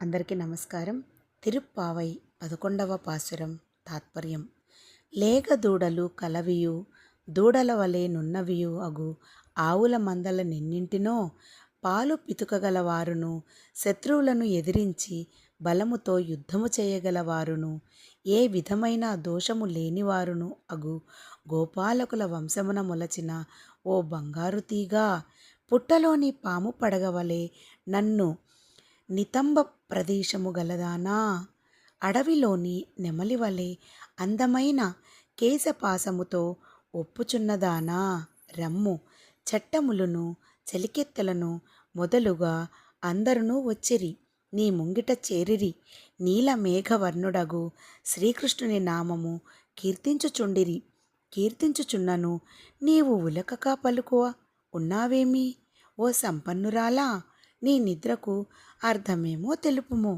అందరికీ నమస్కారం. తిరుప్పావై 11వ పాసురం తాత్పర్యం. లేగ దూడలు కలవియు దూడల వలె నున్నవియు అగు ఆవుల మందల నిన్నింటినో పాలు పితుకగలవారును శత్రువులను ఎదిరించి బలముతో యుద్ధము చేయగలవారును ఏ విధమైన దోషము లేనివారును అగు గోపాలకుల వంశమున మొలచిన ఓ బంగారు తీగా, పుట్టలోని పాము పడగవలే నన్ను నితంబ ప్రదేశము గలదానా, అడవిలోని నెమలివలే అందమైన కేశపాసముతో ఒప్పుచున్నదానా, రమ్ము చట్టములను చెలికెత్తలను మొదలుగా అందరును వచ్చిరి నీ ముంగిట చేరిరి, నీల మేఘవర్ణుడగు శ్రీకృష్ణుని నామము కీర్తించుచున్నను నీవు ఉలకక పలుకువ ఉన్నావేమి, ఓ సంపన్నురాలా నీ నిద్రకు అర్థమేమో తెలుపుము.